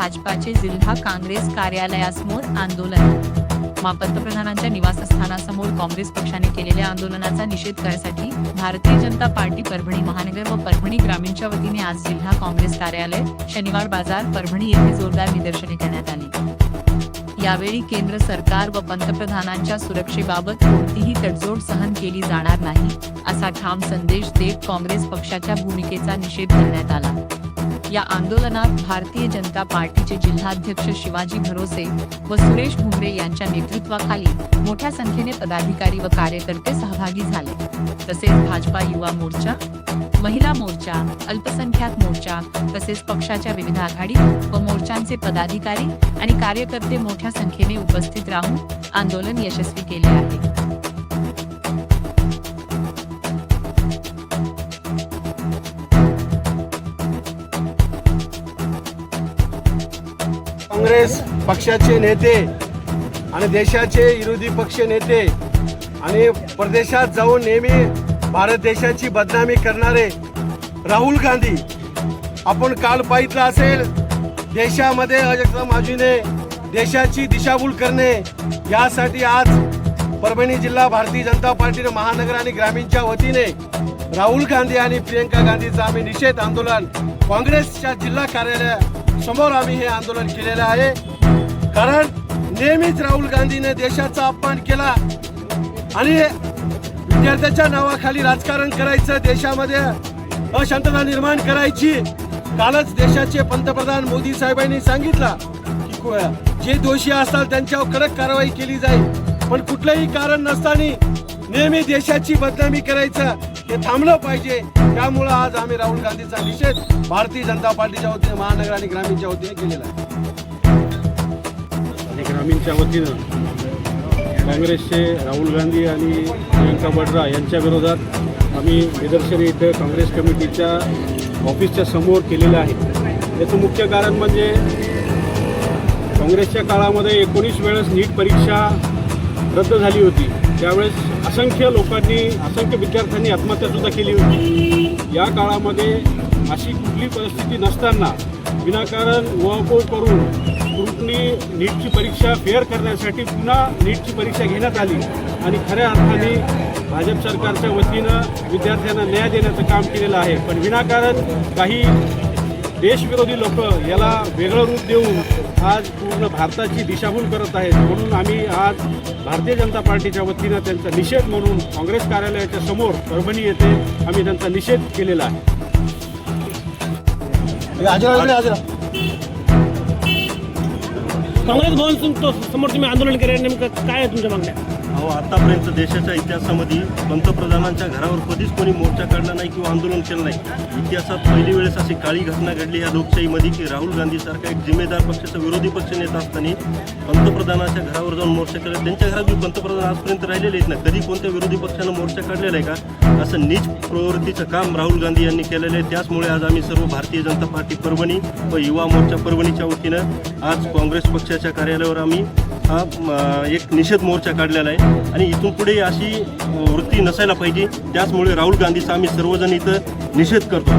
भाजपाचे जिल्हा काँग्रेस कार्यालयासमोर आंदोलन. पंतप्रधानांच्या निवासस्थानासमोर काँग्रेस पक्षाने केलेल्या आंदोलनाचा निषेध करण्यासाठी भारतीय जनता पार्टी परभणी महानगर व परभणी ग्रामीणच्या वतीने आज जिल्हा काँग्रेस कार्यालय, शनिवार बाजार, परभणी येथे जोरदार निदर्शने करण्यात आली. यावेळी केंद्र सरकार व पंतप्रधानांच्या सुरक्षेबाबत कोणतीही तडजोड सहन केली जाणार नाही, असा ठाम संदेश देत काँग्रेस पक्षाच्या भूमिकेचा निषेध करण्यात आला. या आंदोलनात भारतीय जनता पार्टीचे जिल्हाध्यक्ष शिवाजी भरोसे व सुरेश भुमरे यांच्या नेतृत्वाखाली मोठ्या संख्येने पदाधिकारी व कार्यकर्ते सहभागी झाले. तसेच भाजपा युवा मोर्चा, महिला मोर्चा, अल्पसंख्याक मोर्चा तसेच पक्षाच्या विविध आघाडी व मोर्चांचे पदाधिकारी आणि कार्यकर्ते मोठ्या संख्येने उपस्थित राहून आंदोलन यशस्वी केले आहे. काँग्रेस पक्षाचे नेते आणि देशाचे विरोधी पक्ष नेते आणि परदेशात जाऊन नेहमी भारत देशाची बदनामी करणारे राहुल गांधी, आपण काल पाहिलं असेल, देशामध्ये अजगमाजीने देशाची दिशाभूल करणे यासाठी आज परभणी जिल्हा भारतीय जनता पार्टी महानगर आणि ग्रामीणच्या वतीने राहुल गांधी आणि प्रियंका गांधीचा आम्ही निषेध आंदोलन काँग्रेसच्या जिल्हा कार्यालयासमोर आम्ही हे आंदोलन केलेलं आहे. कारण नेहमीच राहुल गांधीने देशाचा अपमान केला आणि विद्यार्थ्याच्या नावाखाली राजकारण करायचं, देशामध्ये अशांतता निर्माण करायची. कालच देशाचे पंतप्रधान मोदी साहेबांनी सांगितलं की जे दोषी असतात त्यांच्यावर कडक कारवाई केली जाईल, पण कुठलंही कारण नसताना नेहमी देशाची बदनामी करायचं हे थांबलं पाहिजे. त्यामुळे आज आम्ही राहुल गांधीचा निषेध भारतीय जनता पार्टीच्या वतीने महानगर आणि ग्रामीणच्या वतीने केलेला आहे. आणि ग्रामीणच्या वतीनं काँग्रेसचे राहुल गांधी आणि प्रियंका वड्रा यांच्या विरोधात आम्ही निदर्शने इथं काँग्रेस कमिटीच्या ऑफिसच्या समोर केलेलं आहे. याचं मुख्य कारण म्हणजे काँग्रेसच्या काळामध्ये 19 वेळेस नीट परीक्षा रद्द झाली होती. त्यावेळेस असंख्य विद्यार्थ्यांनी आत्महत्यासुद्धा केली होती. या काळामध्ये अशी कुठली परिस्थिती नसताना विनाकारण उहापोह करून ग्रुपनी नीटची परीक्षा फेअर करण्यासाठी पुन्हा नीटची परीक्षा घेण्यात आली आणि खऱ्या अर्थाने भाजप सरकारच्या वतीनं विद्यार्थ्यांना न्याय देण्याचं काम केलेलं आहे. पण विनाकारण काही देशविरोधी लोक याला वेगळं रूप देऊन आज पूर्ण भारताची दिशाभूल करत आहेत. म्हणून आम्ही आज भारतीय जनता पार्टीच्या वतीनं त्यांचा निषेध म्हणून काँग्रेस कार्यालयाच्या समोर परभणी येथे आम्ही त्यांचा निषेध केलेला आहे. काँग्रेस भवन समोर तुम्ही आंदोलन केलं, नेमकं काय आहे तुमच्या मागण्या? अहो, आतापर्यंत देशाच्या इतिहासामध्ये पंतप्रधानांच्या घरावर कधीच कोणी मोर्चा काढला नाही किंवा आंदोलन केलं नाही. इतिहासात पहिली वेळेस अशी काळी घटना घडली ह्या लोकशाहीमध्ये की राहुल गांधीसारखा एक जिम्मेदार पक्षाचा विरोधी पक्ष नेता असताना पंतप्रधानाच्या घरावर जाऊन मोर्चा केला. त्यांच्या घरात मी पंतप्रधान आजपर्यंत राहिलेले आहेत ना, कधी कोणत्या विरोधी पक्षानं मोर्चा काढलेला आहे का? असं नीच प्रवृत्तीचं काम राहुल गांधी यांनी केलेलं आहे. त्याचमुळे आज आम्ही सर्व भारतीय जनता पार्टी परभणी व युवा मोर्चा परभणीच्या वतीनं आज काँग्रेस पक्षाच्या कार्यालयावर आम्ही हा एक निषेध मोर्चा काढलेला आहे आणि इथून पुढे अशी वृत्ती नसायला पाहिजे. त्याचमुळे राहुल गांधीचा आम्ही सर्वजण इथं निषेध करतो.